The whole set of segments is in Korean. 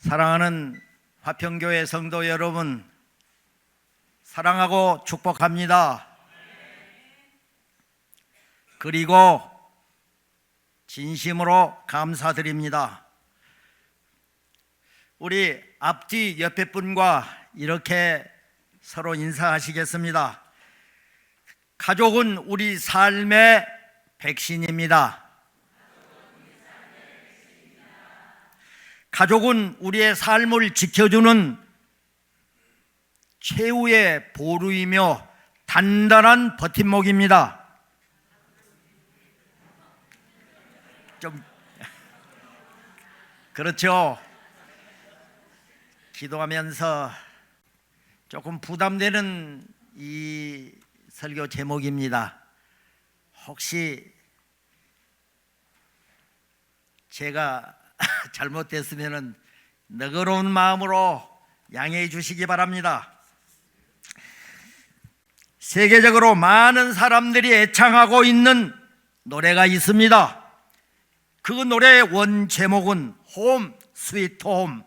사랑하는 화평교회 성도 여러분, 사랑하고 축복합니다. 그리고 진심으로 감사드립니다. 우리 앞뒤 옆에 분과 이렇게 서로 인사하시겠습니다. 가족은 우리 삶의 백신입니다. 가족은 우리의 삶을 지켜주는 최후의 보루이며 단단한 버팀목입니다. 좀 그렇죠. 기도하면서 조금 부담되는 이 설교 제목입니다. 혹시 제가 잘못됐으면 너그러운 마음으로 양해해 주시기 바랍니다. 세계적으로 많은 사람들이 애창하고 있는 노래가 있습니다. 그 노래의 원 제목은 홈 스위트 홈,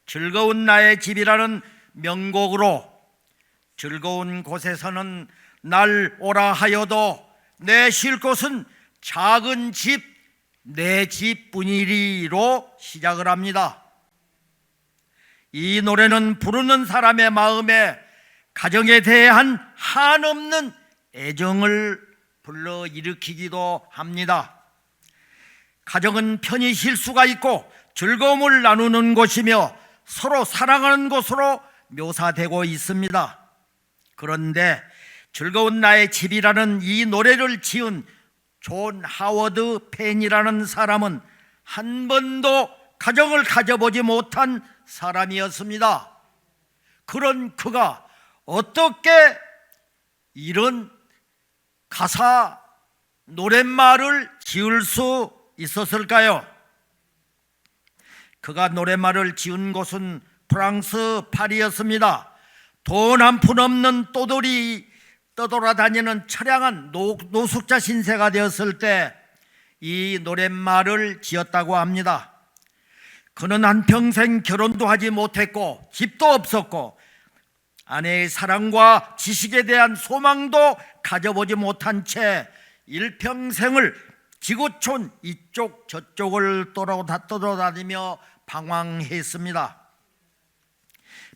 즐거운 나의 집이라는 명곡으로 즐거운 곳에서는 날 오라 하여도 내 쉴 곳은 작은 집 내 집뿐이리로 시작을 합니다. 이 노래는 부르는 사람의 마음에 가정에 대한 한없는 애정을 불러일으키기도 합니다. 가정은 편히 쉴 수가 있고 즐거움을 나누는 곳이며 서로 사랑하는 곳으로 묘사되고 있습니다. 그런데 즐거운 나의 집이라는 이 노래를 지은 존 하워드 펜이라는 사람은 한 번도 가정을 가져보지 못한 사람이었습니다. 그런 그가 어떻게 이런 가사 노랫말을 지을 수 있었을까요? 그가 노랫말을 지은 곳은 프랑스 파리였습니다. 돈 한 푼 없는 또돌이 떠돌아다니는 처량한 노숙자 신세가 되었을 때 이 노랫말을 지었다고 합니다. 그는 한평생 결혼도 하지 못했고 집도 없었고 아내의 사랑과 지식에 대한 소망도 가져보지 못한 채 일평생을 지구촌 이쪽 저쪽을 떠돌아다니며 방황했습니다.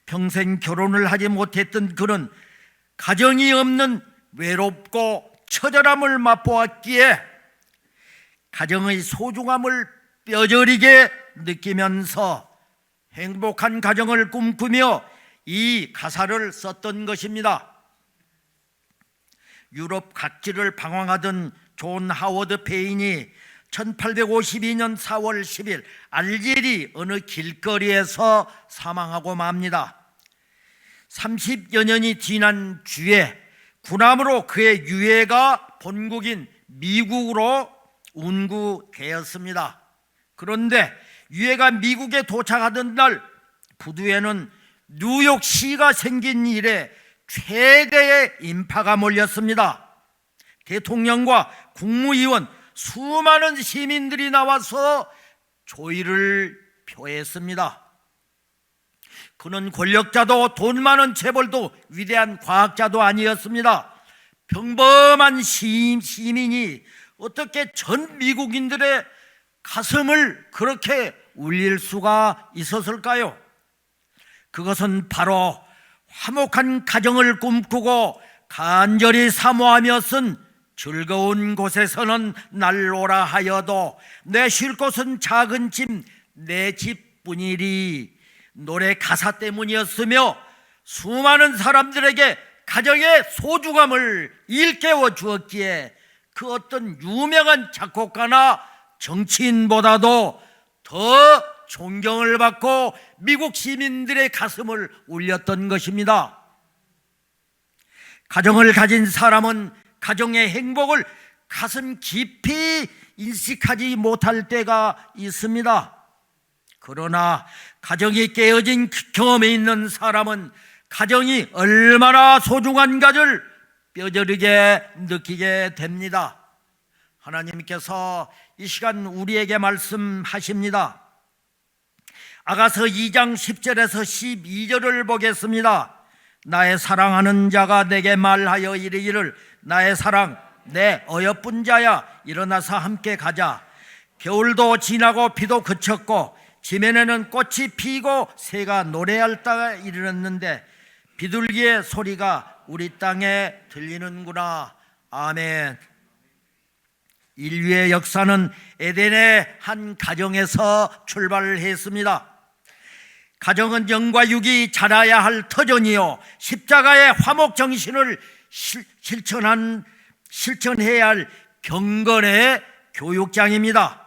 평생 결혼을 하지 못했던 그는 가정이 없는 외롭고 처절함을 맛보았기에 가정의 소중함을 뼈저리게 느끼면서 행복한 가정을 꿈꾸며 이 가사를 썼던 것입니다. 유럽 각지를 방황하던 존 하워드 페인이 1852년 4월 10일 알제리 어느 길거리에서 사망하고 맙니다. 30여 년이 지난 주에 군함으로 그의 유해가 본국인 미국으로 운구되었습니다. 그런데 유해가 미국에 도착하던 날 부두에는 뉴욕시가 생긴 이래 최대의 인파가 몰렸습니다. 대통령과 국무위원, 수많은 시민들이 나와서 조의를 표했습니다. 그는 권력자도 돈 많은 재벌도 위대한 과학자도 아니었습니다. 평범한 시민이 어떻게 전 미국인들의 가슴을 그렇게 울릴 수가 있었을까요? 그것은 바로 화목한 가정을 꿈꾸고 간절히 사모하며 쓴 즐거운 곳에서는 날 오라 하여도 내 쉴 곳은 작은 집 내 집뿐이리 노래 가사 때문이었으며 수많은 사람들에게 가정의 소중함을 일깨워 주었기에 그 어떤 유명한 작곡가나 정치인보다도 더 존경을 받고 미국 시민들의 가슴을 울렸던 것입니다. 가정을 가진 사람은 가정의 행복을 가슴 깊이 인식하지 못할 때가 있습니다. 그러나 가정이 깨어진 경험이 있는 사람은 가정이 얼마나 소중한가를 뼈저리게 느끼게 됩니다. 하나님께서 이 시간 우리에게 말씀하십니다. 아가서 2장 10절에서 12절을 보겠습니다. 나의 사랑하는 자가 내게 말하여 이르기를 나의 사랑 내 어여쁜 자야 일어나서 함께 가자. 겨울도 지나고 비도 그쳤고 지면에는 꽃이 피고 새가 노래할 때가 이르렀는데 비둘기의 소리가 우리 땅에 들리는구나. 아멘. 인류의 역사는 에덴의 한 가정에서 출발을 했습니다. 가정은 영과 육이 자라야 할 터전이요 십자가의 화목 정신을 실천해야 할 경건의 교육장입니다.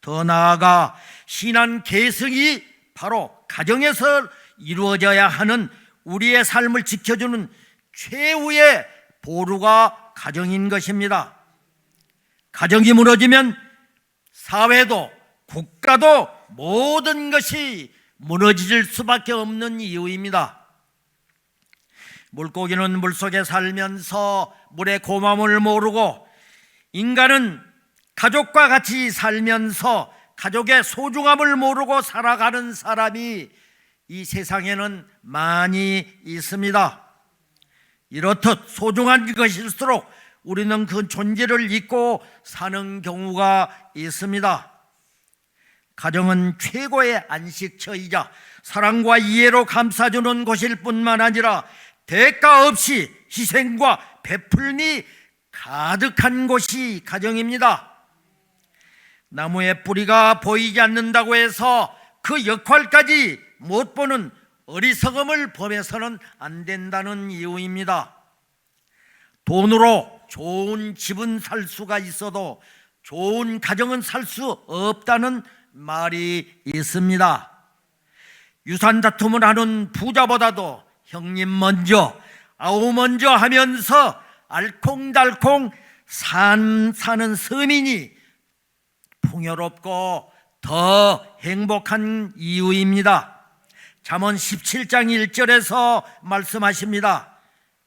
더 나아가 신앙 계승이 바로 가정에서 이루어져야 하는 우리의 삶을 지켜주는 최후의 보루가 가정인 것입니다. 가정이 무너지면 사회도 국가도 모든 것이 무너질 수밖에 없는 이유입니다. 물고기는 물속에 살면서 물의 고마움을 모르고 인간은 가족과 같이 살면서 가족의 소중함을 모르고 살아가는 사람이 이 세상에는 많이 있습니다. 이렇듯 소중한 것일수록 우리는 그 존재를 잊고 사는 경우가 있습니다. 가정은 최고의 안식처이자 사랑과 이해로 감싸주는 곳일 뿐만 아니라 대가 없이 희생과 베풀미 가득한 곳이 가정입니다. 나무의 뿌리가 보이지 않는다고 해서 그 역할까지 못 보는 어리석음을 범해서는 안 된다는 이유입니다. 돈으로 좋은 집은 살 수가 있어도 좋은 가정은 살 수 없다는 말이 있습니다. 유산 다툼을 하는 부자보다도 형님 먼저 아우 먼저 하면서 알콩달콩 사는 서민이 풍요롭고 더 행복한 이유입니다. 잠언 17장 1절에서 말씀하십니다.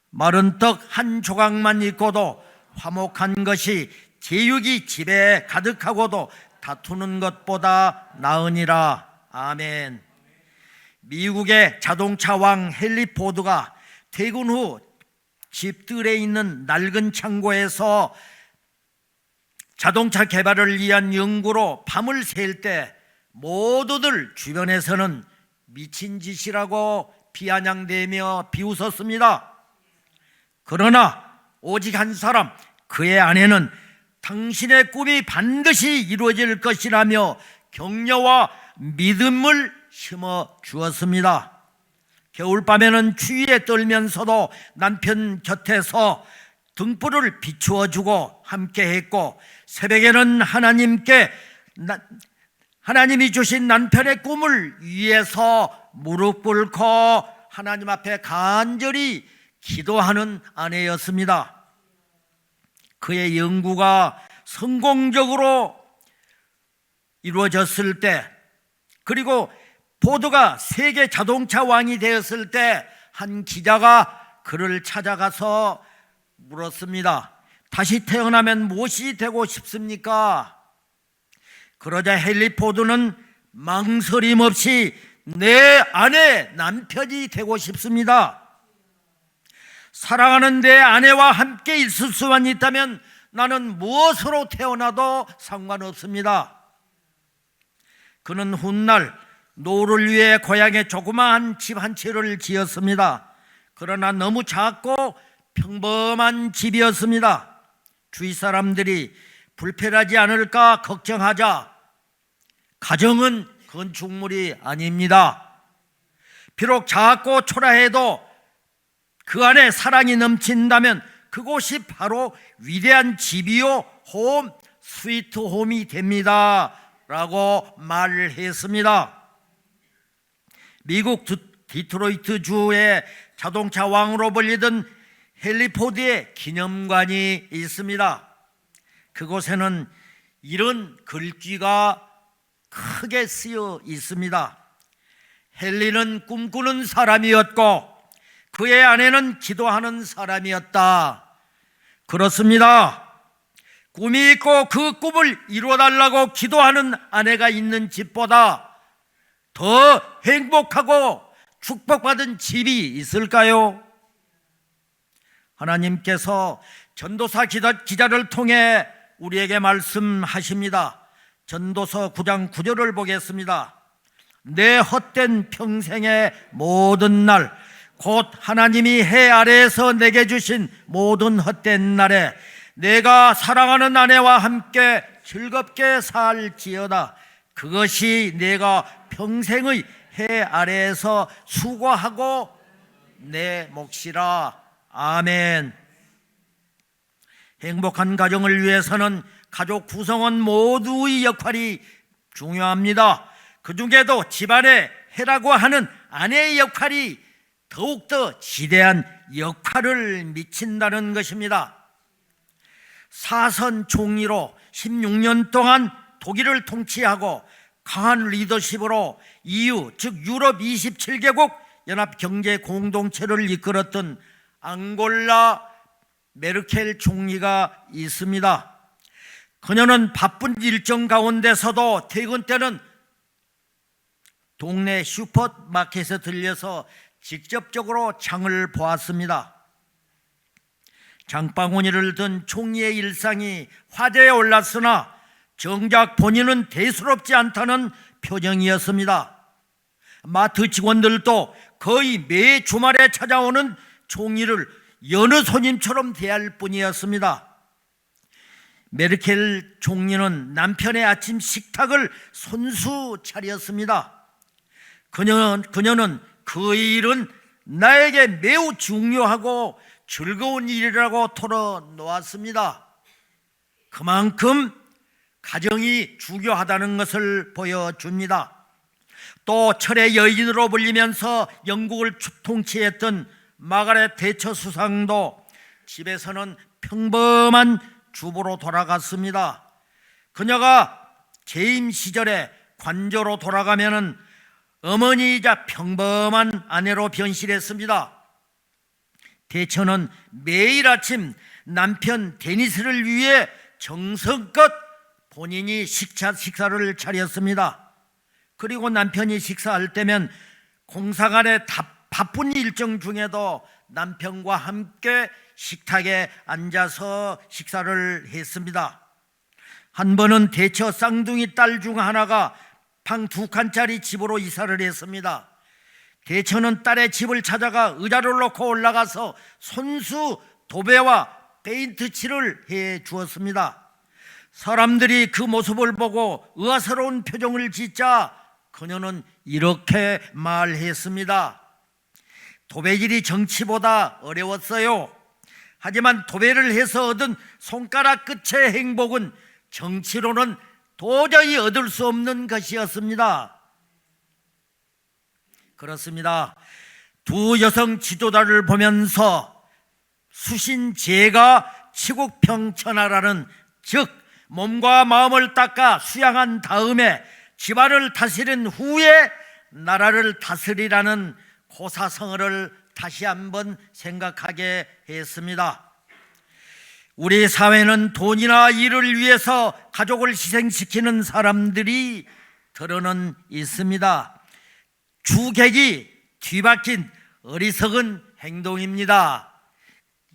마른 떡 한 조각만 있고도 화목한 것이 제육이 집에 가득하고도 다투는 것보다 나으니라. 아멘. 미국의 자동차 왕 헨리 포드가 퇴근 후 집들에 있는 낡은 창고에서 자동차 개발을 위한 연구로 밤을 샐 때 모두들 주변에서는 미친 짓이라고 비아냥대며 비웃었습니다. 그러나 오직 한 사람, 그의 아내는 당신의 꿈이 반드시 이루어질 것이라며 격려와 믿음을 심어 주었습니다. 겨울밤에는 추위에 떨면서도 남편 곁에서 등불을 비추어 주고 함께 했고, 새벽에는 하나님이 주신 남편의 꿈을 위해서 무릎 꿇고 하나님 앞에 간절히 기도하는 아내였습니다. 그의 연구가 성공적으로 이루어졌을 때, 그리고 포드가 세계 자동차 왕이 되었을 때 한 기자가 그를 찾아가서 물었습니다. 다시 태어나면 무엇이 되고 싶습니까? 그러자 헨리 포드는 망설임 없이 내 아내 남편이 되고 싶습니다. 사랑하는 내 아내와 함께 있을 수만 있다면 나는 무엇으로 태어나도 상관없습니다. 그는 훗날 노후를 위해 고향에 조그마한 집 한 채를 지었습니다. 그러나 너무 작고 평범한 집이었습니다. 주위 사람들이 불편하지 않을까 걱정하자, 가정은 건축물이 아닙니다. 비록 작고 초라해도 그 안에 사랑이 넘친다면 그곳이 바로 위대한 집이요 홈 스위트 홈이 됩니다 라고 말을 했습니다. 미국 디트로이트 주의 자동차 왕으로 불리던 헨리 포드의 기념관이 있습니다. 그곳에는 이런 글귀가 크게 쓰여 있습니다. 헨리는 꿈꾸는 사람이었고 그의 아내는 기도하는 사람이었다. 그렇습니다. 꿈이 있고 그 꿈을 이루어달라고 기도하는 아내가 있는 집보다 더 행복하고 축복받은 집이 있을까요? 하나님께서 전도서 기자를 통해 우리에게 말씀하십니다. 전도서 9장 9절을 보겠습니다. 내 헛된 평생의 모든 날, 곧 하나님이 해 아래에서 내게 주신 모든 헛된 날에 내가 사랑하는 아내와 함께 즐겁게 살지어다. 그것이 내가 평생의 해 아래에서 수고하고 내 몫이라. 아멘. 행복한 가정을 위해서는 가족 구성원 모두의 역할이 중요합니다. 그 중에도 집안의 해라고 하는 아내의 역할이 더욱더 지대한 역할을 미친다는 것입니다. 사선 총리로 16년 동안 독일을 통치하고 강한 리더십으로 EU, 즉 유럽 27개국 연합경제공동체를 이끌었던 앙골라 메르켈 총리가 있습니다. 그녀는 바쁜 일정 가운데서도 퇴근 때는 동네 슈퍼마켓에 들려서 직접적으로 장을 보았습니다. 장바구니를 든 총리의 일상이 화제에 올랐으나 정작 본인은 대수롭지 않다는 표정이었습니다. 마트 직원들도 거의 매 주말에 찾아오는 총리를 여느 손님처럼 대할 뿐이었습니다. 메르켈 총리는 남편의 아침 식탁을 손수 차렸습니다. 그녀는 그 일은 나에게 매우 중요하고 즐거운 일이라고 털어놓았습니다. 그만큼 가정이 중요하다는 것을 보여줍니다. 또 철의 여인으로 불리면서 영국을 통치했던 마가렛 대처 수상도 집에서는 평범한 주부로 돌아갔습니다. 그녀가 재임 시절에 관저로 돌아가면은 어머니이자 평범한 아내로 변신했습니다. 대처는 매일 아침 남편 데니스를 위해 정성껏 본인이 식사를 차렸습니다. 그리고 남편이 식사할 때면 공사간의 바쁜 일정 중에도 남편과 함께 식탁에 앉아서 식사를 했습니다. 한 번은 대처 쌍둥이 딸 중 하나가 방 2칸짜리 집으로 이사를 했습니다. 대처는 딸의 집을 찾아가 의자를 놓고 올라가서 손수 도배와 페인트 칠을 해 주었습니다. 사람들이 그 모습을 보고 의아스러운 표정을 짓자 그녀는 이렇게 말했습니다. 도배질이 정치보다 어려웠어요. 하지만 도배를 해서 얻은 손가락 끝의 행복은 정치로는 도저히 얻을 수 없는 것이었습니다. 그렇습니다. 두 여성 지도자를 보면서 수신제가 치국평천하라는, 즉 몸과 마음을 닦아 수양한 다음에 집안을 다스린 후에 나라를 다스리라는 고사성어를 다시 한번 생각하게 했습니다. 우리 사회는 돈이나 일을 위해서 가족을 희생시키는 사람들이 더러는 있습니다. 주객이 뒤바뀐 어리석은 행동입니다.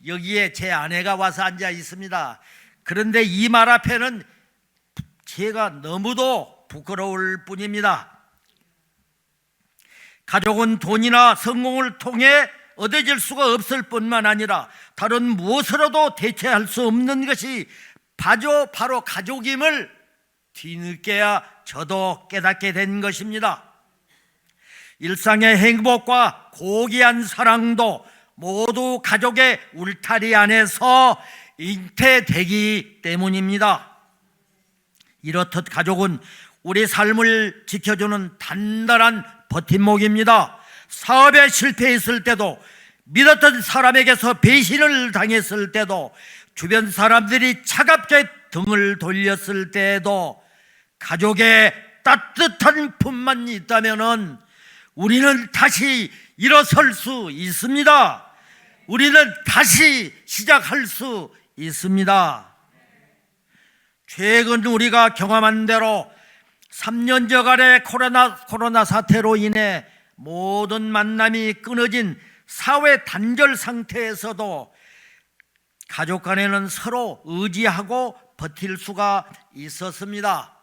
여기에 제 아내가 와서 앉아 있습니다. 그런데 이 말 앞에는 제가 너무도 부끄러울 뿐입니다. 가족은 돈이나 성공을 통해 얻어질 수가 없을 뿐만 아니라 다른 무엇으로도 대체할 수 없는 것이 바로 가족임을 뒤늦게야 저도 깨닫게 된 것입니다. 일상의 행복과 고귀한 사랑도 모두 가족의 울타리 안에서 잉태되기 때문입니다. 이렇듯 가족은 우리 삶을 지켜주는 단단한 버팀목입니다. 사업에 실패했을 때도, 믿었던 사람에게서 배신을 당했을 때도, 주변 사람들이 차갑게 등을 돌렸을 때에도 가족의 따뜻한 품만 있다면 우리는 다시 일어설 수 있습니다. 우리는 다시 시작할 수 있습니다. 최근 우리가 경험한 대로 3년여간의 코로나 사태로 인해 모든 만남이 끊어진 사회 단절 상태에서도 가족 간에는 서로 의지하고 버틸 수가 있었습니다.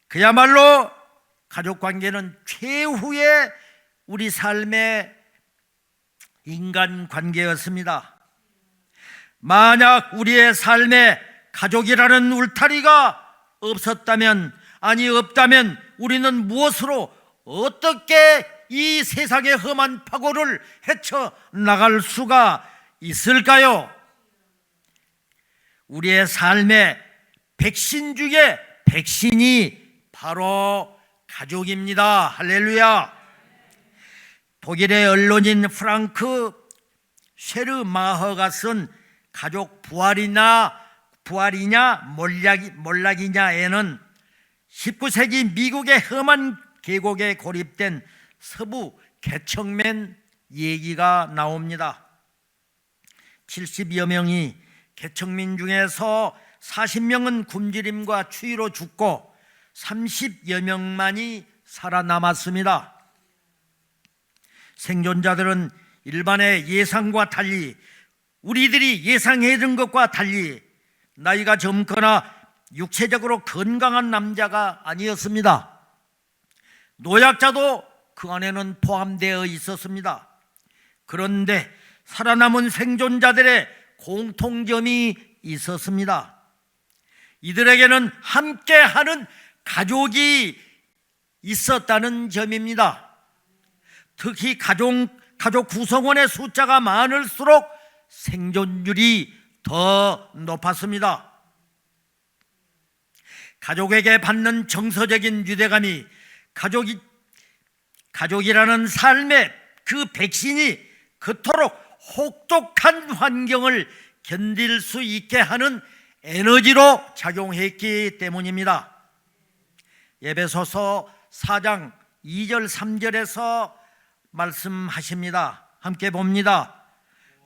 그야말로 가족 관계는 최후의 우리 삶의 인간 관계였습니다. 만약 우리의 삶에 가족이라는 울타리가 없다면 우리는 무엇으로 어떻게 이 세상의 험한 파고를 헤쳐나갈 수가 있을까요? 우리의 삶의 백신 중에 백신이 바로 가족입니다. 할렐루야. 독일의 언론인 프랑크 쉐르마허가 쓴 가족 부활이냐 몰락이냐에는 19세기 미국의 험한 계곡에 고립된 서부 개척맨 얘기가 나옵니다. 70여 명이 개척민 중에서 40명은 굶주림과 추위로 죽고 30여 명만이 살아남았습니다. 생존자들은 일반의 예상과 달리, 우리들이 예상했던 것과 달리 나이가 젊거나 육체적으로 건강한 남자가 아니었습니다. 노약자도 그 안에는 포함되어 있었습니다. 그런데 살아남은 생존자들의 공통점이 있었습니다. 이들에게는 함께하는 가족이 있었다는 점입니다. 특히 가족 구성원의 숫자가 많을수록 생존율이 더 높았습니다. 가족에게 받는 정서적인 유대감이 가족이라는 삶의 그 백신이 그토록 혹독한 환경을 견딜 수 있게 하는 에너지로 작용했기 때문입니다. 에베소서 4장 2절 3절에서 말씀하십니다. 함께 봅니다.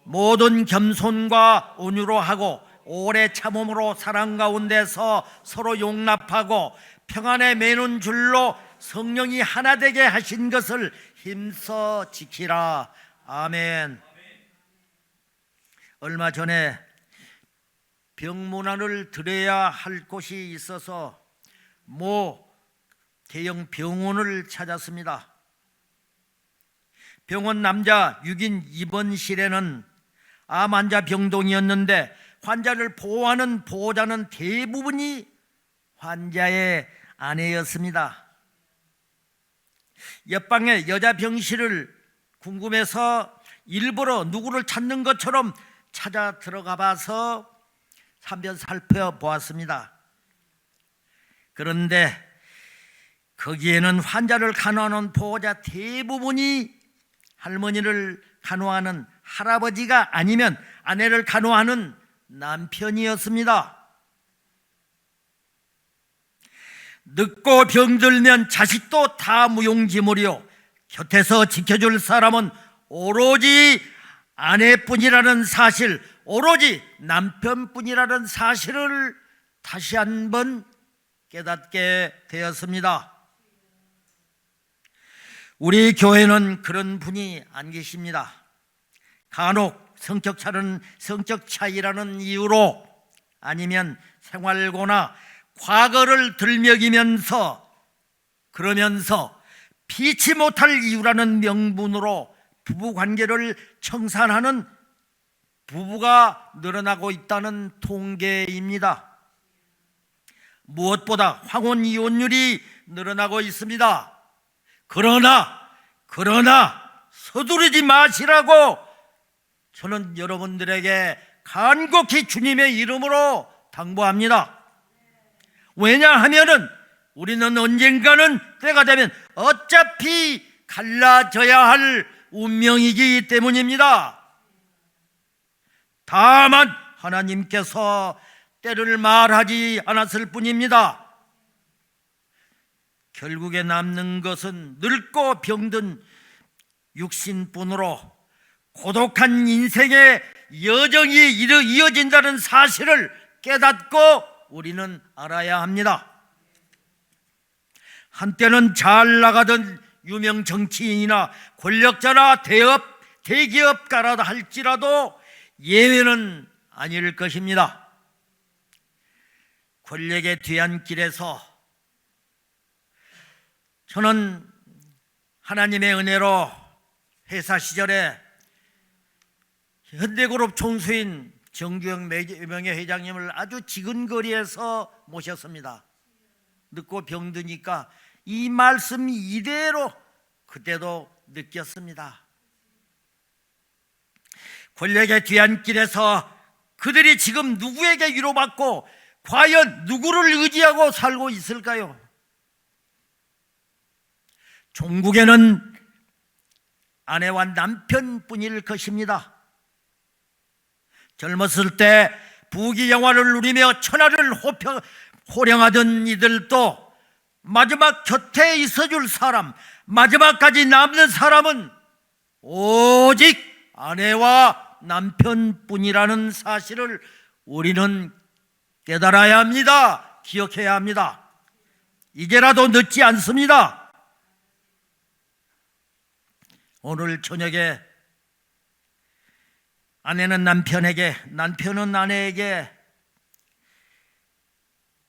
모든 겸손과 온유로 하고 오래 참음으로 사랑 가운데서 서로 용납하고 평안에 매는 줄로 성령이 하나 되게 하신 것을 힘써 지키라. 아멘. 얼마 전에 병문안을 드려야 할 곳이 있어서 모 대형 병원을 찾았습니다. 병원 남자 6인 입원실에는 암 환자 병동이었는데 환자를 보호하는 보호자는 대부분이 환자의 아내였습니다. 옆방에 여자 병실을 궁금해서 일부러 누구를 찾는 것처럼 찾아 들어가 봐서 한번 살펴보았습니다. 그런데 거기에는 환자를 간호하는 보호자 대부분이 할머니를 간호하는 할아버지가 아니면 아내를 간호하는 남편이었습니다. 늙고 병들면 자식도 다 무용지물이요, 곁에서 지켜줄 사람은 오로지 아내뿐이라는 사실, 오로지 남편뿐이라는 사실을 다시 한번 깨닫게 되었습니다. 우리 교회는 그런 분이 안 계십니다. 간혹 성격 차이라는 이유로 아니면 생활고나 과거를 들먹이면서 그러면서 피치 못할 이유라는 명분으로 부부관계를 청산하는 부부가 늘어나고 있다는 통계입니다. 무엇보다 황혼 이혼율이 늘어나고 있습니다. 그러나 서두르지 마시라고 저는 여러분들에게 간곡히 주님의 이름으로 당부합니다. 왜냐하면은 우리는 언젠가는 때가 되면 어차피 갈라져야 할 운명이기 때문입니다. 다만 하나님께서 때를 말하지 않았을 뿐입니다. 결국에 남는 것은 늙고 병든 육신뿐으로 고독한 인생의 여정이 이어진다는 사실을 깨닫고 우리는 알아야 합니다. 한때는 잘 나가던 유명 정치인이나 권력자나 대기업가라 할지라도 예외는 아닐 것입니다. 권력의 뒤안길에서 저는 하나님의 은혜로 회사 시절에 현대그룹 총수인 정주영 명예회장님을 아주 지근거리에서 모셨습니다. 늦고 병드니까 이 말씀 이대로 그때도 느꼈습니다. 권력의 뒤안길에서 그들이 지금 누구에게 위로받고 과연 누구를 의지하고 살고 있을까요? 종국에는 아내와 남편뿐일 것입니다. 젊었을 때 부귀영화를 누리며 천하를 호령하던 이들도 마지막 곁에 있어줄 사람, 마지막까지 남는 사람은 오직 아내와 남편뿐이라는 사실을 우리는 깨달아야 합니다. 기억해야 합니다. 이제라도 늦지 않습니다. 오늘 저녁에 아내는 남편에게, 남편은 아내에게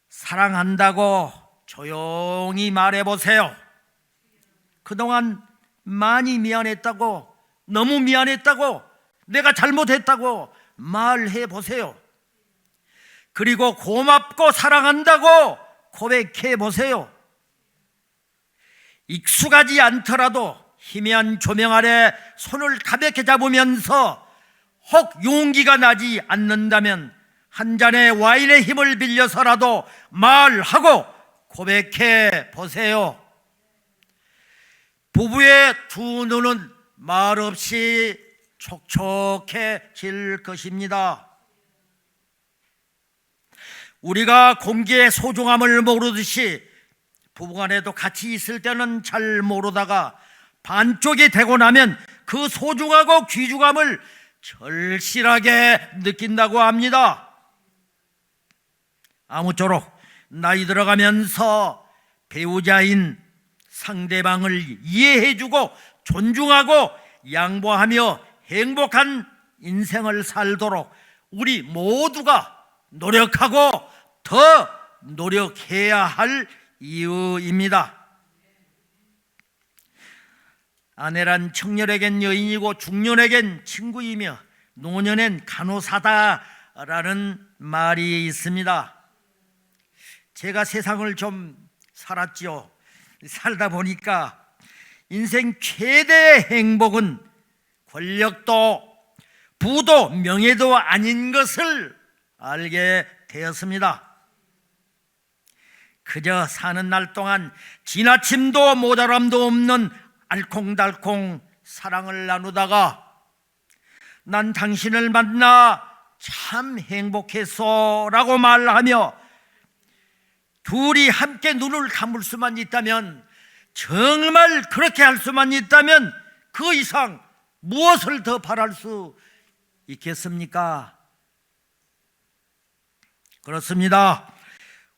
사랑한다고 조용히 말해보세요. 그동안 많이 미안했다고, 너무 미안했다고, 내가 잘못했다고 말해보세요. 그리고 고맙고 사랑한다고 고백해보세요. 익숙하지 않더라도 희미한 조명 아래 손을 가볍게 잡으면서 혹 용기가 나지 않는다면 한 잔의 와인의 힘을 빌려서라도 말하고 고백해 보세요. 부부의 두 눈은 말없이 촉촉해질 것입니다. 우리가 공기의 소중함을 모르듯이 부부간에도 같이 있을 때는 잘 모르다가 반쪽이 되고 나면 그 소중하고 귀중함을 절실하게 느낀다고 합니다. 아무쪼록 나이 들어가면서 배우자인 상대방을 이해해주고 존중하고 양보하며 행복한 인생을 살도록 우리 모두가 노력하고 더 노력해야 할 이유입니다. 아내란 청년에겐 여인이고 중년에겐 친구이며 노년엔 간호사다라는 말이 있습니다. 제가 세상을 좀 살았죠. 살다 보니까 인생 최대의 행복은 권력도 부도 명예도 아닌 것을 알게 되었습니다. 그저 사는 날 동안 지나침도 모자람도 없는 알콩달콩 사랑을 나누다가 난 당신을 만나 참 행복했어 라고 말하며 둘이 함께 눈을 감을 수만 있다면, 정말 그렇게 할 수만 있다면 그 이상 무엇을 더 바랄 수 있겠습니까? 그렇습니다.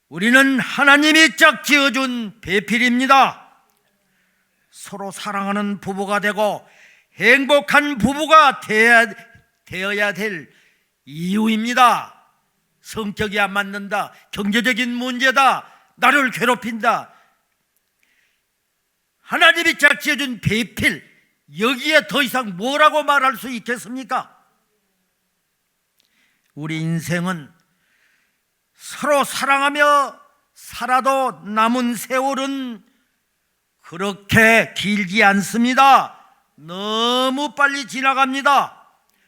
우리는 하나님이 짝 지어준 배필입니다. 서로 사랑하는 부부가 되고 행복한 부부가 되어야 될 이유입니다. 성격이 안 맞는다, 경제적인 문제다, 나를 괴롭힌다. 하나님이 짝 지어준 배필, 여기에 더 이상 뭐라고 말할 수 있겠습니까? 우리 인생은 서로 사랑하며 살아도 남은 세월은 그렇게 길지 않습니다. 너무 빨리 지나갑니다.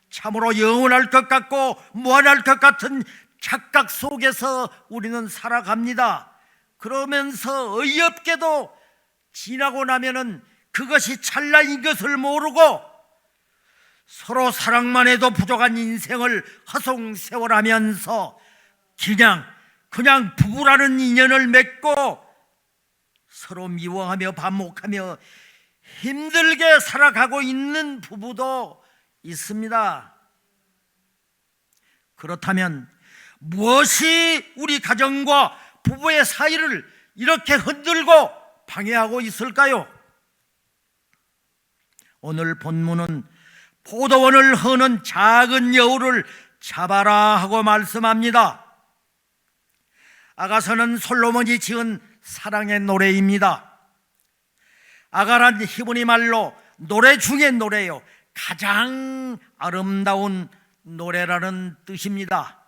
참으로 영원할 것 같고 무한할 것 같은 착각 속에서 우리는 살아갑니다. 그러면서 어이없게도 지나고 나면은 그것이 찰나인 것을 모르고 서로 사랑만 해도 부족한 인생을 허송세월하면서 그냥 부부라는 인연을 맺고 서로 미워하며 반목하며 힘들게 살아가고 있는 부부도 있습니다. 그렇다면 무엇이 우리 가정과 부부의 사이를 이렇게 흔들고 방해하고 있을까요? 오늘 본문은 포도원을 허는 작은 여우를 잡아라 하고 말씀합니다. 아가서는 솔로몬이 지은 사랑의 노래입니다. 아가란 히브리 말로 노래 중에 노래요, 가장 아름다운 노래라는 뜻입니다.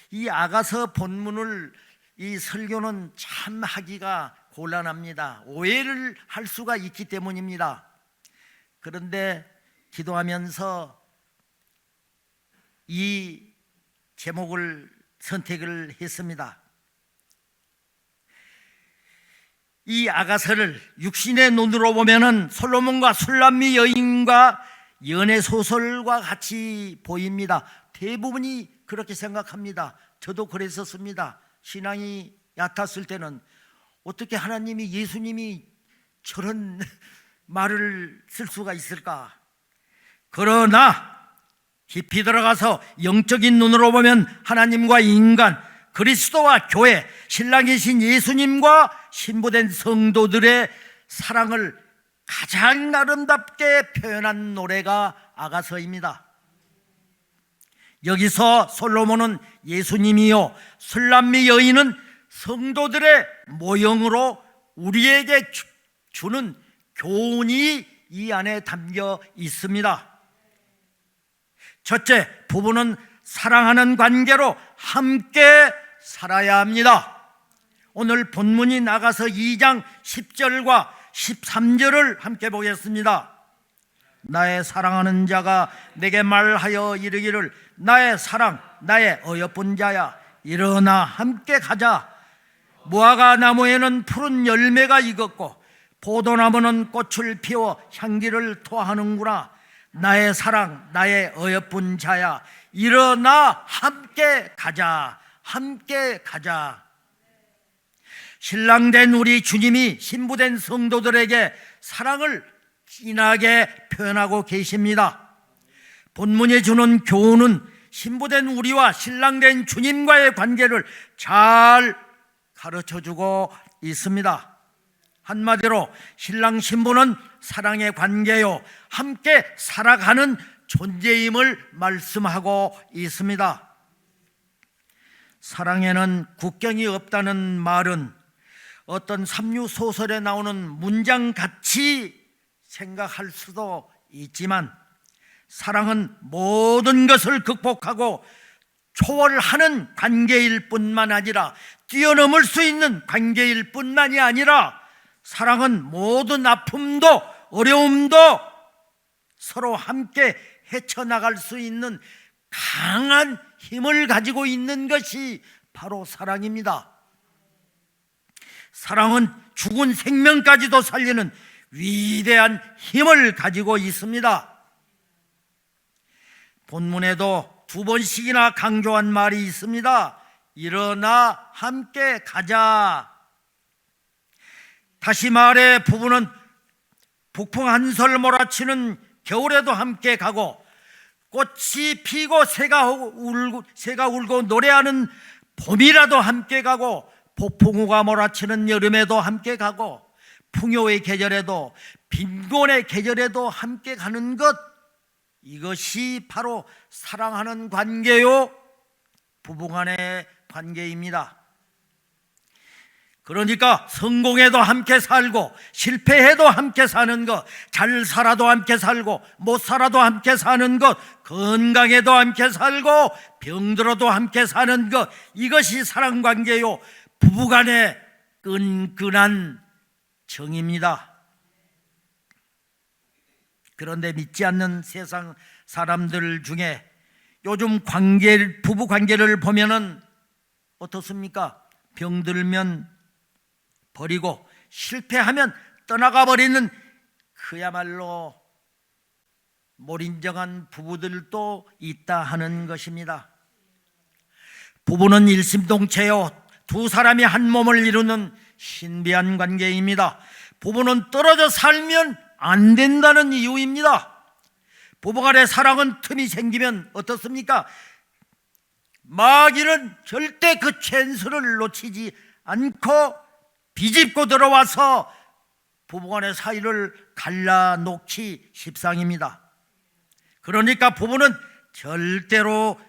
이 아가서 본문을 이 설교는 참 하기가 곤란합니다. 오해를 할 수가 있기 때문입니다. 그런데 기도하면서 이 제목을 선택을 했습니다. 이 아가서를 육신의 눈으로 보면은 솔로몬과 술람미 여인과 연애 소설과 같이 보입니다. 대부분이 그렇게 생각합니다. 저도 그랬었습니다. 신앙이 얕았을 때는 어떻게 하나님이, 예수님이 저런 말을 쓸 수가 있을까? 그러나 깊이 들어가서 영적인 눈으로 보면 하나님과 인간, 그리스도와 교회, 신랑이신 예수님과 신부된 성도들의 사랑을 가장 아름답게 표현한 노래가 아가서입니다. 여기서 솔로몬은 예수님이요, 술람미 여인은 성도들의 모형으로 우리에게 주는 교훈이 이 안에 담겨 있습니다. 첫째, 부부는 사랑하는 관계로 함께 살아야 합니다. 오늘 본문이 나가서 2장 10절과 13절을 함께 보겠습니다. 나의 사랑하는 자가 내게 말하여 이르기를 나의 사랑, 나의 어여쁜 자야, 일어나 함께 가자. 무화과 나무에는 푸른 열매가 익었고 포도나무는 꽃을 피워 향기를 토하는구나. 나의 사랑, 나의 어여쁜 자야, 일어나 함께 가자. 함께 가자. 신랑된 우리 주님이 신부된 성도들에게 사랑을 진하게 표현하고 계십니다. 본문이 주는 교훈은 신부된 우리와 신랑된 주님과의 관계를 잘 가르쳐주고 있습니다. 한마디로 신랑 신부는 사랑의 관계요, 함께 살아가는 존재임을 말씀하고 있습니다. 사랑에는 국경이 없다는 말은 어떤 삼류소설에 나오는 문장같이 생각할 수도 있지만, 사랑은 모든 것을 극복하고 초월하는 관계일 뿐만 아니라, 뛰어넘을 수 있는 관계일 뿐만이 아니라, 사랑은 모든 아픔도 어려움도 서로 함께 헤쳐나갈 수 있는 강한 힘을 가지고 있는 것이 바로 사랑입니다. 사랑은 죽은 생명까지도 살리는 위대한 힘을 가지고 있습니다. 본문에도 2번씩이나 강조한 말이 있습니다. 일어나 함께 가자. 다시 말해, 부부는 북풍 한설 몰아치는 겨울에도 함께 가고, 꽃이 피고 새가 울고 노래하는 봄이라도 함께 가고, 폭풍우가 몰아치는 여름에도 함께 가고, 풍요의 계절에도 빈곤의 계절에도 함께 가는 것, 이것이 바로 사랑하는 관계요, 부부간의 관계입니다. 그러니까 성공해도 함께 살고, 실패해도 함께 사는 것, 잘 살아도 함께 살고, 못 살아도 함께 사는 것, 건강해도 함께 살고, 병들어도 함께 사는 것, 이것이 사랑관계요, 부부간의 끈끈한 정입니다. 그런데 믿지 않는 세상 사람들 중에 요즘 부부 관계를 보면은 어떻습니까? 병들면 버리고, 실패하면 떠나가 버리는 그야말로 몰인정한 부부들도 있다 하는 것입니다. 부부는 일심동체요, 두 사람이 한 몸을 이루는 신비한 관계입니다. 부부는 떨어져 살면 안 된다는 이유입니다. 부부간의 사랑은 틈이 생기면 어떻습니까? 마귀는 절대 그 찬스를 놓치지 않고 비집고 들어와서 부부간의 사이를 갈라놓기 십상입니다. 그러니까 부부는 절대로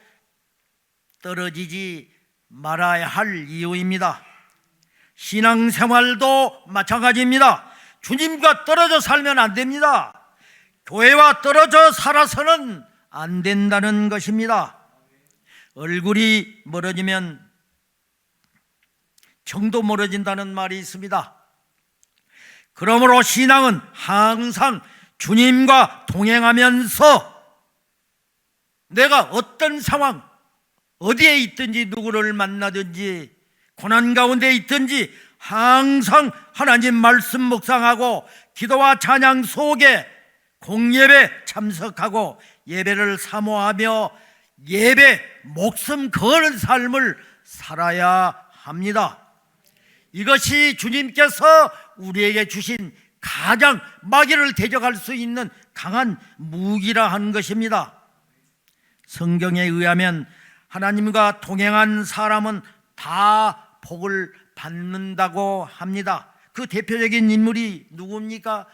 떨어지지 말아야 할 이유입니다. 신앙생활도 마찬가지입니다. 주님과 떨어져 살면 안 됩니다. 교회와 떨어져 살아서는 안 된다는 것입니다. 얼굴이 멀어지면 정도 멀어진다는 말이 있습니다. 그러므로 신앙은 항상 주님과 동행하면서 내가 어떤 상황, 어디에 있든지 누구를 만나든지 고난 가운데 있든지 항상 하나님 말씀 묵상하고 기도와 찬양 속에 공예배 참석하고 예배를 사모하며 예배 목숨 거는 삶을 살아야 합니다. 이것이 주님께서 우리에게 주신 가장 마귀를 대적할 수 있는 강한 무기라 하는 것입니다. 성경에 의하면 하나님과 동행한 사람은 다 복을 받는다고 합니다. 그 대표적인 인물이 누굽니까?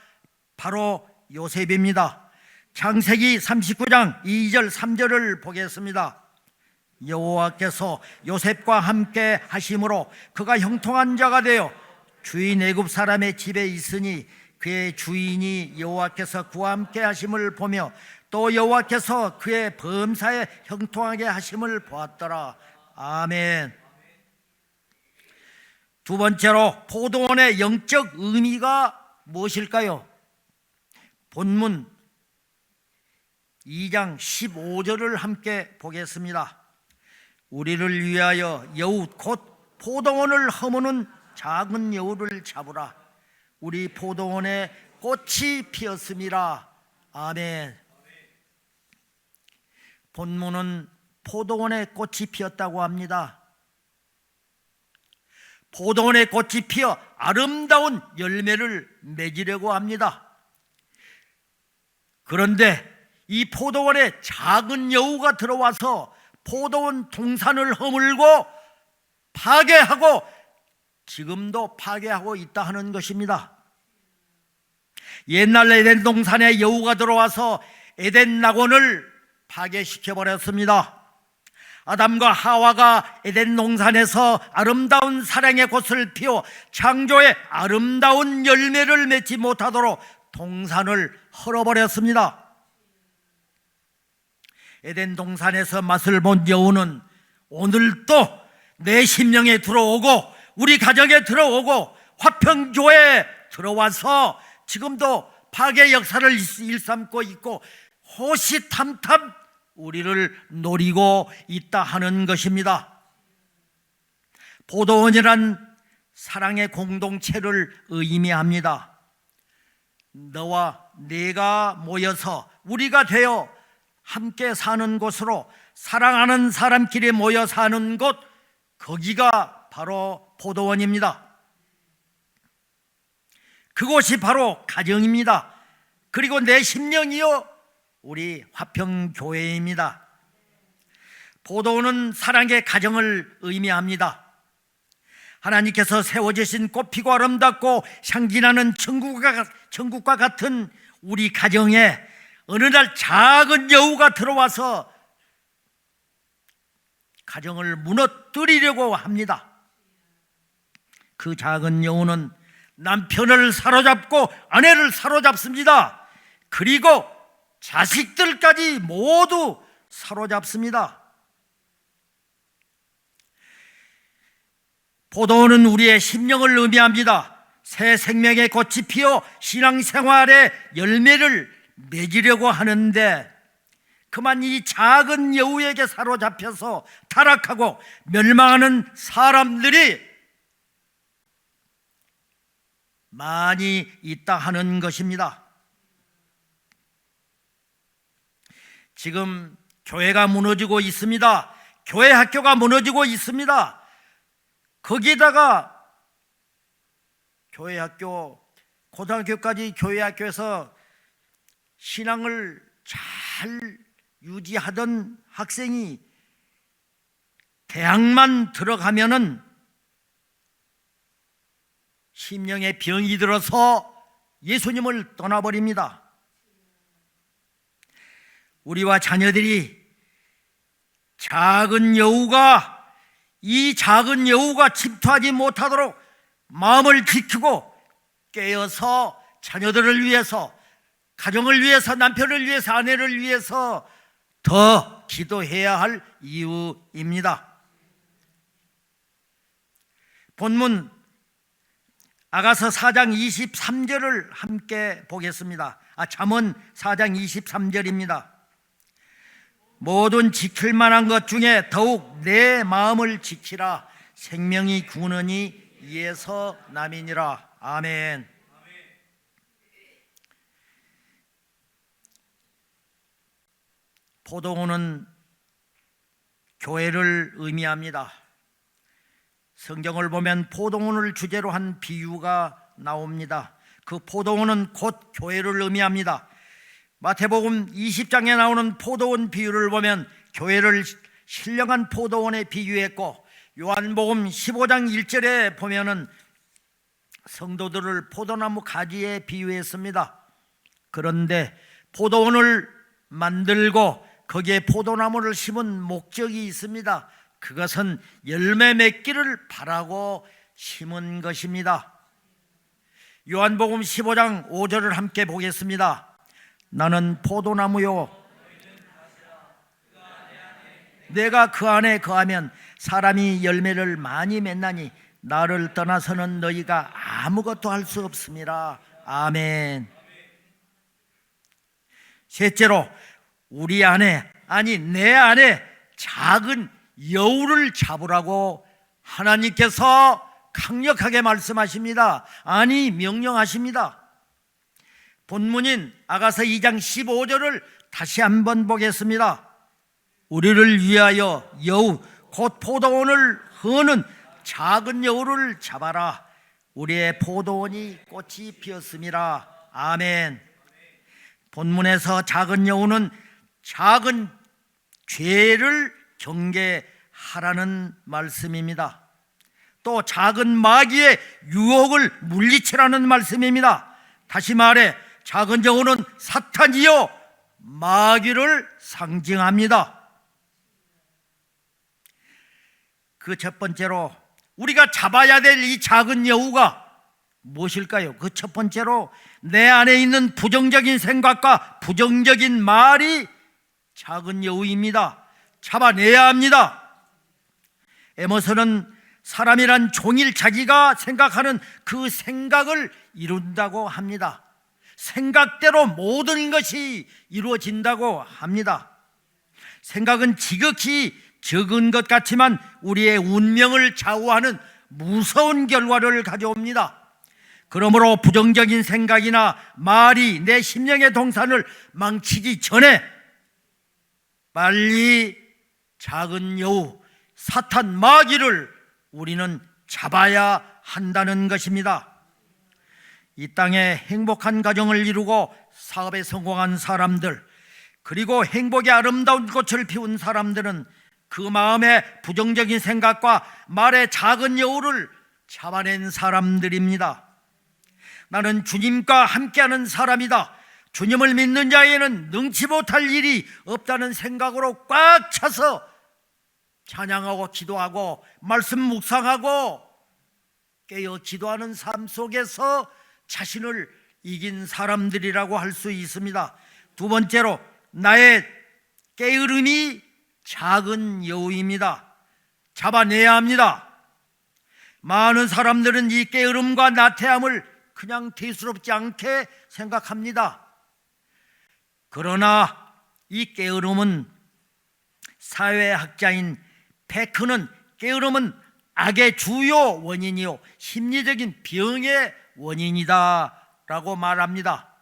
바로 요셉입니다. 창세기 39장 2절 3절을 보겠습니다. 여호와께서 요셉과 함께 하심으로 그가 형통한 자가 되어 주인 애굽 사람의 집에 있으니 그의 주인이 여호와께서 그와 함께 하심을 보며 또 여호와께서 그의 범사에 형통하게 하심을 보았더라. 아멘. 두 번째로 포도원의 영적 의미가 무엇일까요? 본문 2장 15절을 함께 보겠습니다. 우리를 위하여 여우 곧 포도원을 허무는 작은 여우를 잡으라. 우리 포도원에 꽃이 피었음이라. 아멘. 본문은 포도원에 꽃이 피었다고 합니다. 포도원에 꽃이 피어 아름다운 열매를 맺으려고 합니다. 그런데 이 포도원에 작은 여우가 들어와서 포도원 동산을 허물고 파괴하고 지금도 파괴하고 있다 하는 것입니다. 옛날 에덴 동산에 여우가 들어와서 에덴 낙원을 파괴시켜버렸습니다. 아담과 하와가 에덴 동산에서 아름다운 사랑의 꽃을 피워 창조의 아름다운 열매를 맺지 못하도록 동산을 헐어버렸습니다. 에덴 동산에서 맛을 본 여우는 오늘도 내 심령에 들어오고 우리 가정에 들어오고 화평교회에 들어와서 지금도 파괴 역사를 일삼고 있고 호시탐탐 우리를 노리고 있다 하는 것입니다. 포도원이란 사랑의 공동체를 의미합니다. 너와 내가 모여서 우리가 되어 함께 사는 곳으로 사랑하는 사람끼리 모여 사는 곳, 거기가 바로 포도원입니다. 그곳이 바로 가정입니다. 그리고 내 심령이요 우리 화평교회입니다. 포도원은 사랑의 가정을 의미합니다. 하나님께서 세워주신 꽃피고 아름답고 향기나는 천국과 같은 우리 가정에 어느 날 작은 여우가 들어와서 가정을 무너뜨리려고 합니다. 그 작은 여우는 남편을 사로잡고 아내를 사로잡습니다. 그리고 자식들까지 모두 사로잡습니다. 포도원은 우리의 심령을 의미합니다. 새 생명의 꽃이 피어 신앙생활의 열매를 맺으려고 하는데 그만 이 작은 여우에게 사로잡혀서 타락하고 멸망하는 사람들이 많이 있다 하는 것입니다. 지금 교회가 무너지고 있습니다. 교회 학교가 무너지고 있습니다. 거기에다가 교회 학교, 고등학교까지 교회 학교에서 신앙을 잘 유지하던 학생이 대학만 들어가면은 심령에 병이 들어서 예수님을 떠나버립니다. 우리와 자녀들이 이 작은 여우가 침투하지 못하도록 마음을 지키고 깨어서 자녀들을 위해서, 가정을 위해서, 남편을 위해서, 아내를 위해서 더 기도해야 할 이유입니다. 본문 아가서 4장 23절을 함께 보겠습니다. 잠언 4장 23절입니다. 모든 지킬 만한 것 중에 더욱 내 마음을 지키라. 생명이 구원하니 이에서 남이니라. 아멘. 포도원은 교회를 의미합니다. 성경을 보면 포도원을 주제로 한 비유가 나옵니다. 그 포도원은 곧 교회를 의미합니다. 마태복음 20장에 나오는 포도원 비유를 보면 교회를 신령한 포도원에 비유했고, 요한복음 15장 1절에 보면은 성도들을 포도나무 가지에 비유했습니다. 그런데 포도원을 만들고 거기에 포도나무를 심은 목적이 있습니다. 그것은 열매 맺기를 바라고 심은 것입니다. 요한복음 15장 5절을 함께 보겠습니다. 나는 포도나무요, 내가 그 안에 거하면 사람이 열매를 많이 맺나니 나를 떠나서는 너희가 아무것도 할 수 없음이라. 아멘. 셋째로, 우리 안에, 아니 내 안에 작은 여우를 잡으라고 하나님께서 강력하게 말씀하십니다. 아니 명령하십니다. 본문인 아가서 2장 15절을 다시 한번 보겠습니다. 우리를 위하여 여우 곧 포도원을 허는 작은 여우를 잡아라. 우리의 포도원이 꽃이 피었음이라. 아멘. 본문에서 작은 여우는 작은 죄를 경계하라는 말씀입니다. 또 작은 마귀의 유혹을 물리치라는 말씀입니다. 다시 말해 작은 여우는 사탄이요 마귀를 상징합니다. 그 첫 번째로 우리가 잡아야 될 이 작은 여우가 무엇일까요? 그 첫 번째로 내 안에 있는 부정적인 생각과 부정적인 말이 작은 여우입니다. 잡아내야 합니다. 에머슨은 사람이란 종일 자기가 생각하는 그 생각을 이룬다고 합니다. 생각대로 모든 것이 이루어진다고 합니다. 생각은 지극히 적은 것 같지만 우리의 운명을 좌우하는 무서운 결과를 가져옵니다. 그러므로 부정적인 생각이나 말이 내 심령의 동산을 망치기 전에 빨리 작은 여우, 사탄 마귀를 우리는 잡아야 한다는 것입니다. 이 땅에 행복한 가정을 이루고 사업에 성공한 사람들, 그리고 행복의 아름다운 꽃을 피운 사람들은 그 마음의 부정적인 생각과 말의 작은 여우를 잡아낸 사람들입니다. 나는 주님과 함께하는 사람이다, 주님을 믿는 자에게는 능치 못할 일이 없다는 생각으로 꽉 차서 찬양하고 기도하고 말씀 묵상하고 깨어 기도하는 삶 속에서 자신을 이긴 사람들이라고 할 수 있습니다. 두 번째로 나의 게으름이 작은 여우입니다. 잡아내야 합니다. 많은 사람들은 이 게으름과 나태함을 그냥 대수롭지 않게 생각합니다. 그러나 이 게으름은, 사회학자인 베크는 게으름은 악의 주요 원인이요 심리적인 병의 원인이다 라고 말합니다.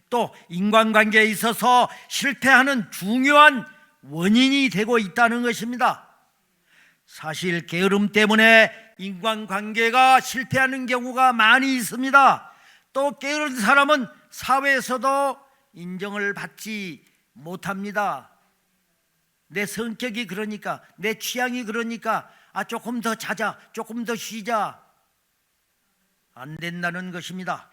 또 인간관계에 있어서 실패하는 중요한 원인이 되고 있다는 것입니다. 사실 게으름 때문에 인간관계가 실패하는 경우가 많이 있습니다. 또 게으른 사람은 사회에서도 인정을 받지 못합니다. 내 성격이 그러니까, 내 취향이 그러니까 조금 더 자자, 조금 더 쉬자, 안 된다는 것입니다.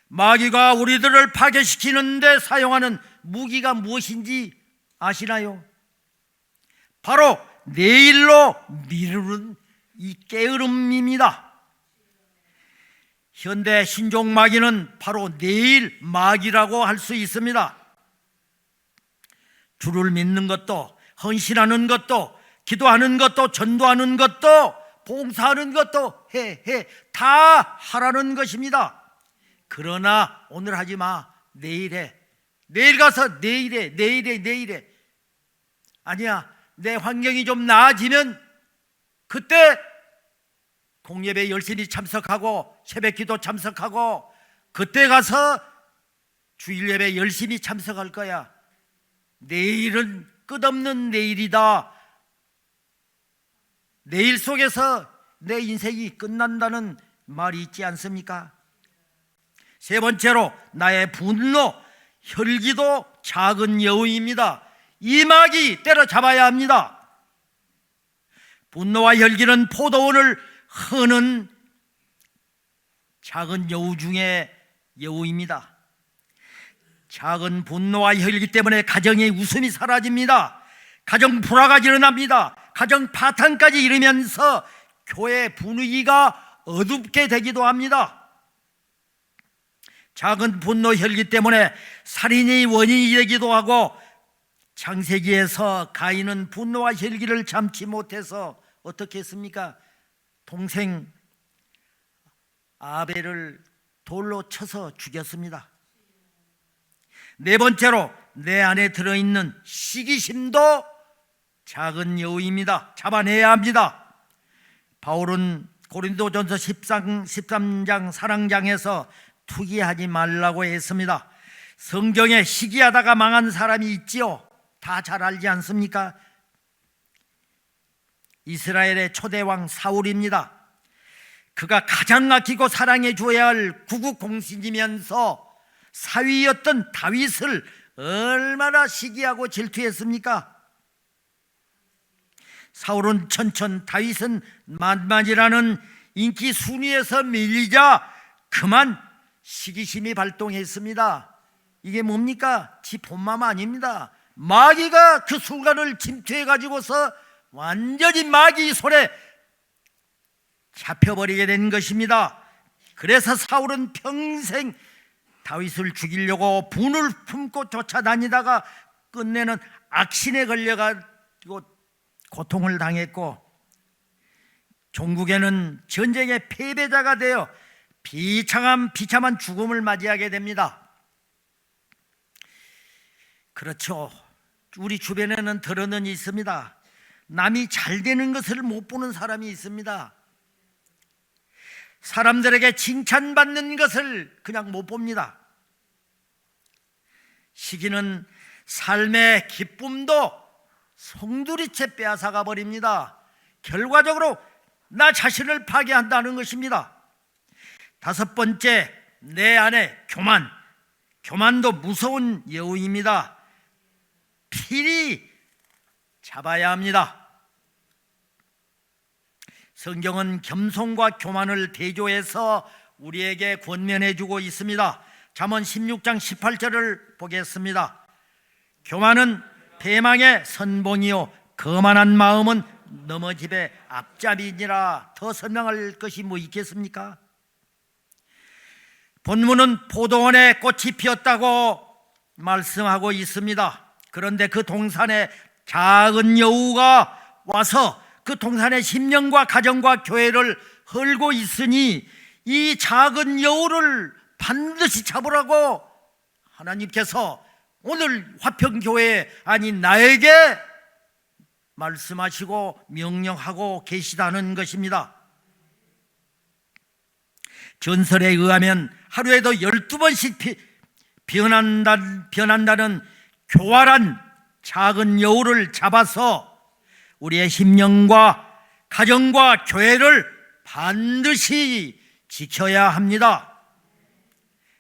마귀가 우리들을 파괴시키는 데 사용하는 무기가 무엇인지 아시나요? 바로 내일로 미루는 이 게으름입니다. 현대 신종 마귀는 바로 내일 마귀라고 할 수 있습니다. 주를 믿는 것도, 헌신하는 것도, 기도하는 것도, 전도하는 것도, 봉사하는 것도 다 하라는 것입니다. 그러나 오늘 하지 마, 내일 해. 내일 가서 내일 해, 내일 해. 아니야, 내 환경이 좀 나아지면 그때 공예배 열심히 참석하고 새벽기도 참석하고 그때 가서 주일예배 열심히 참석할 거야. 내일은 끝없는 내일이다. 내일 속에서 내 인생이 끝난다는 말이 있지 않습니까? 세 번째로 나의 분노, 혈기도 작은 여우입니다. 이 마귀 때려잡아야 합니다. 분노와 혈기는 포도원을 흐는 작은 여우 중에 여우입니다. 작은 분노와 혈기 때문에 가정의 웃음이 사라집니다. 가정 불화가 일어납니다. 가정 파탄까지 이르면서 교회 분위기가 어둡게 되기도 합니다. 작은 분노 혈기 때문에 살인의 원인이 되기도 하고, 창세기에서 가인은 분노와 혈기를 참지 못해서 어떻게 했습니까? 동생 아벨을 돌로 쳐서 죽였습니다. 네 번째로 내 안에 들어있는 시기심도 작은 여우입니다. 잡아내야 합니다. 바울은 고린도전서 13장 사랑장에서 투기하지 말라고 했습니다. 성경에 시기하다가 망한 사람이 있지요. 다 잘 알지 않습니까? 이스라엘의 초대왕 사울입니다. 그가 가장 아끼고 사랑해 줘야 할 구국공신이면서 사위였던 다윗을 얼마나 시기하고 질투했습니까? 사울은 천천, 다윗은 만만이라는 인기 순위에서 밀리자 그만 시기심이 발동했습니다. 이게 뭡니까? 지 본맘 아닙니다. 마귀가 그 순간을 침투해가지고서 완전히 마귀 손에 잡혀버리게 된 것입니다. 그래서 사울은 평생 다윗을 죽이려고 분을 품고 쫓아다니다가 끝내는 악신에 걸려가지고 고통을 당했고, 종국에는 전쟁의 패배자가 되어 비참한 죽음을 맞이하게 됩니다. 그렇죠. 우리 주변에는 들어는 있습니다. 남이 잘 되는 것을 못 보는 사람이 있습니다. 사람들에게 칭찬받는 것을 그냥 못 봅니다. 시기는 삶의 기쁨도 송두리째 빼앗아가 버립니다. 결과적으로 나 자신을 파괴한다는 것입니다. 다섯 번째, 내 안에 교만도 무서운 여우입니다. 필히 잡아야 합니다. 성경은 겸손과 교만을 대조해서 우리에게 권면해주고 있습니다. 잠언 16장 18절을 보겠습니다. 교만은 패망의 선봉이요 거만한 마음은 넘어집의 앞잡이니라. 더 설명할 것이 뭐 있겠습니까? 본문은 포도원에 꽃이 피었다고 말씀하고 있습니다. 그런데 그 동산에 작은 여우가 와서 그 동산의 심령과 가정과 교회를 헐고 있으니 이 작은 여우를 반드시 잡으라고 하나님께서 오늘 화평교회 아닌 나에게 말씀하시고 명령하고 계시다는 것입니다. 전설에 의하면 하루에도 12번씩 변한다는 교활한 작은 여우를 잡아서 우리의 심령과 가정과 교회를 반드시 지켜야 합니다.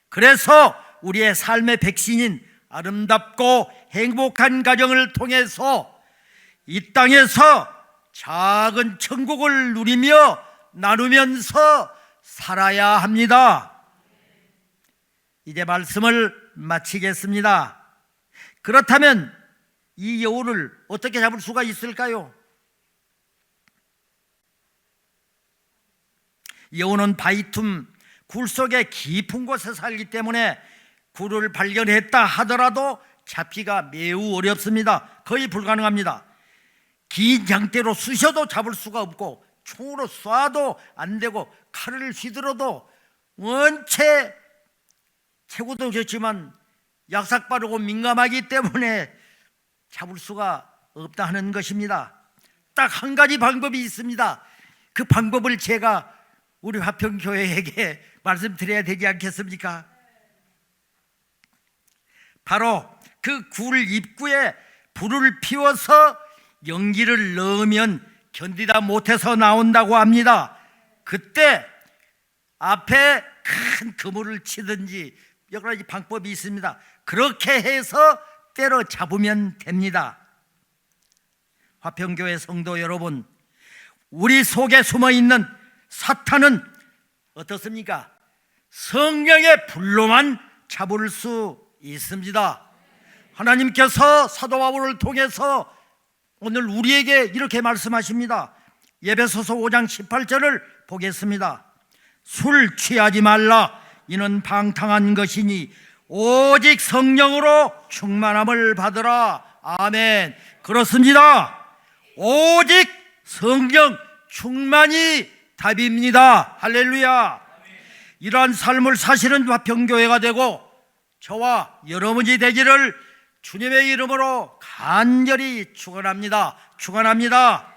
그래서 우리의 삶의 백신인 아름답고 행복한 가정을 통해서 이 땅에서 작은 천국을 누리며 나누면서 살아야 합니다. 이제 말씀을 마치겠습니다. 그렇다면 이 여우를 어떻게 잡을 수가 있을까요? 여우는 바위틈 굴 속에 깊은 곳에 살기 때문에 굴을 발견했다 하더라도 잡기가 매우 어렵습니다. 거의 불가능합니다. 긴 장대로 쑤셔도 잡을 수가 없고 총으로 쏴도 안 되고 칼을 휘둘러도 원체 체구도 좋지만 약삭 빠르고 민감하기 때문에 잡을 수가 없다 하는 것입니다. 딱 한 가지 방법이 있습니다. 그 방법을 제가 우리 화평교회에게 말씀드려야 되지 않겠습니까? 바로 그 굴 입구에 불을 피워서 연기를 넣으면 견디다 못해서 나온다고 합니다. 그때 앞에 큰 그물을 치든지 여러 가지 방법이 있습니다. 그렇게 해서 때려 잡으면 됩니다. 화평교회 성도 여러분, 우리 속에 숨어있는 사탄은 어떻습니까? 성령의 불로만 잡을 수 있습니다. 하나님께서 사도 바울을 통해서 오늘 우리에게 이렇게 말씀하십니다. 에베소서 5장 18절을 보겠습니다. 술 취하지 말라. 이는 방탕한 것이니 오직 성령으로 충만함을 받으라. 아멘. 그렇습니다. 오직 성령 충만이 답입니다. 할렐루야. 이러한 삶을 사시는 화평교회가 되고 저와 여러분이 되기를 주님의 이름으로 간절히 축원합니다. 축원합니다.